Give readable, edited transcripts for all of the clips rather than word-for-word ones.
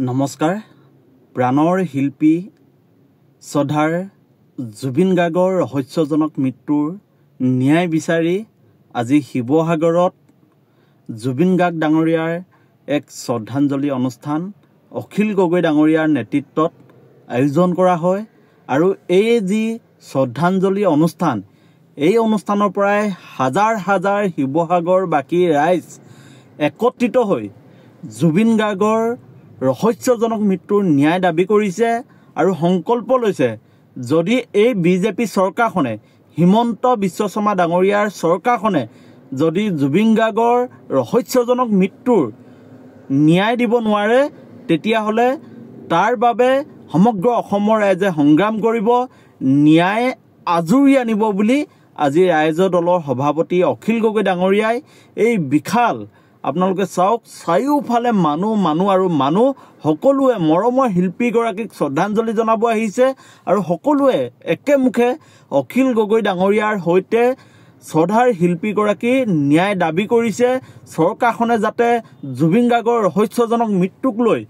নমস্কাৰ। প্ৰাণৰ শিল্পী শ্ৰদ্ধাৰ জুবিন গাৰ্গৰ ৰহস্যজনক মৃত্যুৰ ন্যায় বিচাৰি আজি শিৱসাগৰত জুবিন গাৰ্গ ডাঙৰীয়াৰ এক শ্ৰদ্ধাঞ্জলি অনুষ্ঠান অখিল গগৈ ডাঙৰীয়াৰ নেতৃত্বত আয়োজন কৰা হয়। আৰু এই যি শ্ৰদ্ধাঞ্জলি অনুষ্ঠান, এই অনুষ্ঠানৰ পৰাই হাজাৰ হাজাৰ শিৱসাগৰবাসী ৰাইজ একত্ৰিত হৈ জুবিন গাৰ্গৰ ৰহস্যজনক মৃত্যুৰ ন্যায় দাবী কৰিছে আৰু সংকল্প লৈছে, যদি এই বিজেপি চৰকাৰখনে, হিমন্ত বিশ্ব শৰ্মা ডাঙৰীয়াৰ চৰকাৰখনে যদি জুবিন গাৰ্গৰ ৰহস্যজনক মৃত্যুৰ ন্যায় দিব নোৱাৰে, তেতিয়াহ'লে তাৰ বাবে সমগ্ৰ অসমৰ ৰাইজে সংগ্ৰাম কৰিব, ন্যায় আজুৰি আনিব বুলি আজি ৰাইজৰ দলৰ সভাপতি অখিল গগৈ ডাঙৰীয়াই এই বিশাল, আপোনালোকে চাওক, চাৰিওফালে মানুহ সকলোৱে মৰমৰ শিল্পীগৰাকীক শ্ৰদ্ধাঞ্জলি জনাব আহিছে আৰু সকলোৱে একেমুখে অখিল গগৈ ডাঙৰীয়াৰ সৈতে শ্ৰদ্ধাৰ শিল্পীগৰাকী ন্যায় দাবী কৰিছে। চৰকাৰখনে যাতে জুবিন গাৰ্গৰ ৰহস্যজনক মৃত্যুক লৈ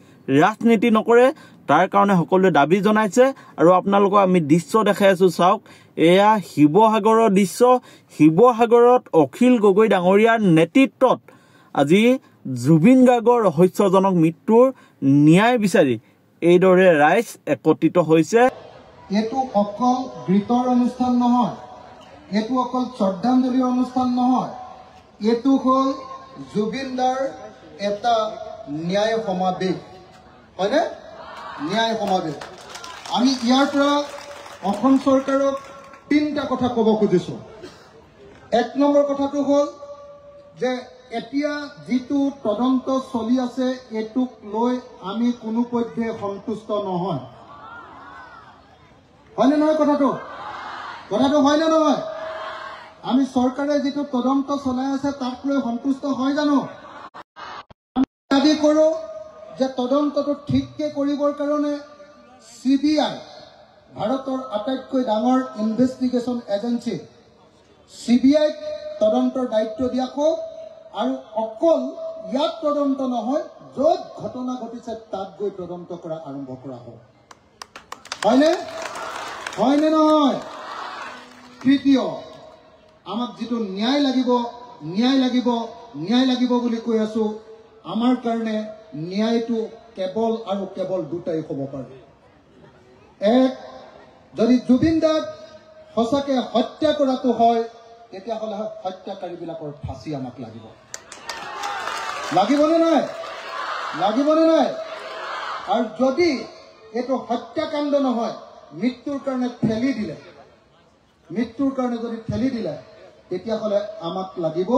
ৰাজনীতি নকৰে, তাৰ কাৰণে সকলোৱে দাবী জনাইছে। আৰু আপোনালোকক আমি দৃশ্য দেখাই আছোঁ, চাওক, এয়া শিৱসাগৰৰ দৃশ্য। শিৱসাগৰত অখিল গগৈ ডাঙৰীয়াৰ নেতৃত্বত আজি জুবিন গাৰ্গৰ ৰহস্যজনক মৃত্যুৰ ন্যায় বিচাৰি এইদৰে ৰাইজ একত্ৰিত হৈছে। এইটো অকল গীতৰ অনুষ্ঠান নহয়, এইটো অকল শ্ৰদ্ধাঞ্জলিৰ অনুষ্ঠান নহয়, এইটো হ'ল জুবিন দাৰ এটা ন্যায় সমাৱেশ, হয়নে? ন্যায় সমাৱেশ। আমি ইয়াৰ পৰা অসম চৰকাৰক তিনিটা কথা ক'ব খুজিছোঁ। এক নম্বৰ কথাটো হ'ল যে এতিয়া যিটো তদন্ত চলি আছে, এইটোক লৈ আমি কোনোপধ্যে সন্তুষ্ট নহয়। হয়নে নহয় কথাটো হয়নে নহয়? আমি চৰকাৰে যিটো তদন্ত চলাই আছে তাক লৈ সন্তুষ্ট হয় জানো? আমি দাবী কৰোঁ যে তদন্তটো ঠিককৈ কৰিবৰ কাৰণে CBI, ভাৰতৰ আটাইতকৈ ডাঙৰ ইনভেষ্টিগেশ্যন এজেঞ্চি CBIক তদন্তৰ দায়িত্ব দিয়া হওক। আৰু অকল ইয়াত তদন্ত নহয়, য'ত ঘটনা ঘটিছে তাত গৈ তদন্ত কৰা আৰম্ভ কৰা হওক। হয়নে নহয়? তৃতীয়, আমাক যিটো ন্যায় লাগিব বুলি কৈ আছো, আমাৰ কাৰণে ন্যায়টো কেৱল আৰু কেৱল দুটাই হ'ব পাৰে। এক, যদি জুবিন দাক সঁচাকৈ হত্যা কৰাটো হয়, তেতিয়াহ'লে হত্যাকাৰীবিলাকৰ ফাঁচি আমাক লাগিবনে নাই? আৰু যদি এইটো হত্যাকাণ্ড নহয়, মৃত্যুৰ কাৰণে যদি ঠেলি দিলে, তেতিয়াহ'লে আমাক লাগিব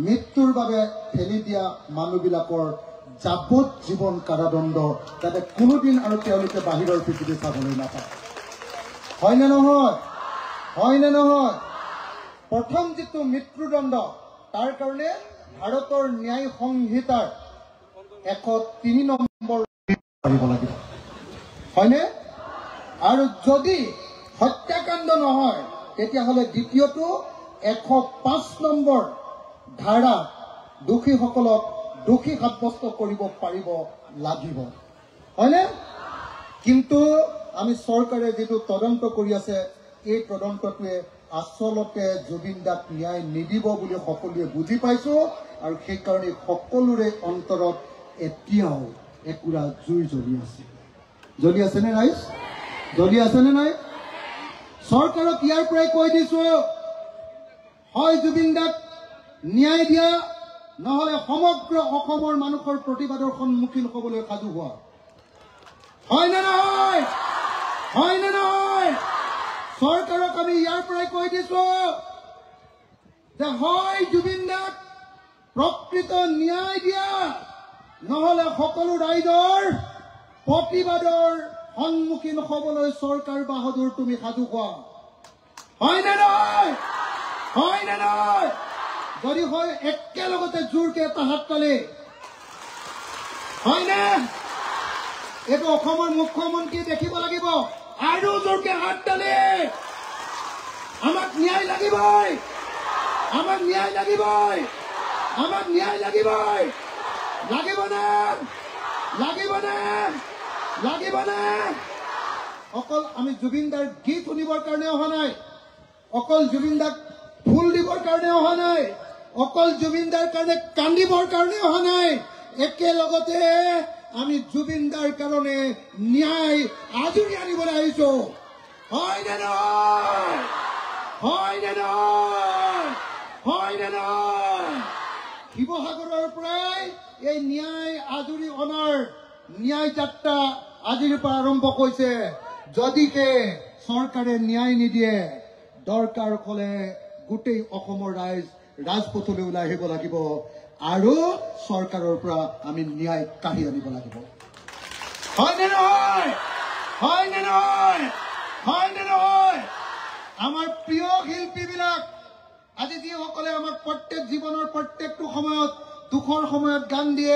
মৃত্যুৰ বাবে ঠেলি দিয়া মানুহবিলাকৰ যাৱজ্জীৱন কাৰাদণ্ড, যাতে কোনোদিন আৰু তেওঁলোকে বাহিৰৰ পৃথিৱী চাবলৈ নাপায়। হয়নে নহয়? প্ৰথম যিটো মৃত্যুদণ্ড, তাৰ কাৰণে ভাৰতৰ ন্যায় সংহিতাৰ 103 নম্বৰ পাৰিব লাগিব, হয়নে? আৰু যদি হত্যাকাণ্ড নহয়, তেতিয়াহ'লে দ্বিতীয়টো 105 নম্বৰ ধাৰা দোষীসকলক দোষী সাব্যস্ত কৰিব পাৰিব লাগিব, হয়নে? কিন্তু আমি চৰকাৰে যিটো তদন্ত কৰি আছে, এই তদন্তটোৱে আচলতে জুবিন দাক ন্যায় নিদিব বুলি সকলোৱে বুজি পাইছো। আৰু সেইকাৰণে সকলোৰে অন্তৰত এতিয়াও একুৰা জুই জ্বলি আছেনে ৰাইজ? নাই? চৰকাৰক ইয়াৰ পৰাই কৈ দিছো, হয় জুবিন দাক ন্যায় দিয়া, নহ'লে সমগ্ৰ অসমৰ মানুহৰ প্ৰতিবাদৰ সন্মুখীন হ'বলৈ সাজু হোৱা। হয়নে নহয়? চৰকাৰক আমি ইয়াৰ পৰাই কৈ দিছো যে হয় জুবিন দাক প্ৰকৃত ন্যায় দিয়া, নহ'লে সকলো ৰাইজৰ প্ৰতিবাদৰ সন্মুখীন হ'বলৈ চৰকাৰ বাহাদুৰ তুমি সাজু হোৱা। হয়নে নহয়? যদি হয়, একেলগতে জোৰকে এটা হাত তালি। হয়নে? এইটো অসমৰ মুখ্যমন্ত্ৰীয়ে দেখিব লাগিব, আৰু জোৰকে হাত তালি। আমাক ন্যায় লাগিবই। লাগিবনে? লাগিব লাগিবনে অকল আমি জুবিন দাৰ গীত শুনিবৰ কাৰণে অহা নাই, অকল জুবিন দাক ফুল দিবৰ কাৰণে অহা নাই, অকল জুবিন দাৰ কাৰণে কান্দিবৰ কাৰণে অহা নাই, একেলগতে আমি জুবিন দাৰ কাৰণে ন্যায় আজৰি আনিবলৈ আহিছো। হয় নে নহয়? হয় নে নহয়? হয় নে নহয়? শিৱসাগৰৰ পৰাই এই ন্যায় আজৰি অনাৰ ন্যায় যাত্ৰা আজিৰ পৰা আৰম্ভ হৈছে। যদিকে চৰকাৰে ন্যায় নিদিয়ে, দৰকাৰ হলে গোটেই অসমৰ ৰাইজ ৰাজপথলৈ ওলাই আহিব লাগিব আৰু চৰকাৰৰ পৰা আমি ন্যায় কাঢ়ি আনিব লাগিব। হয় নে নহয়? হয় নে নহয়? হয় নে নহয়? আমাৰ প্ৰিয় শিল্পীবিলাক আজি যিসকলে আমাক প্ৰত্যেক জীৱনৰ প্ৰত্যেকটো সময়ত দুখৰ সময়ত গান দিয়ে।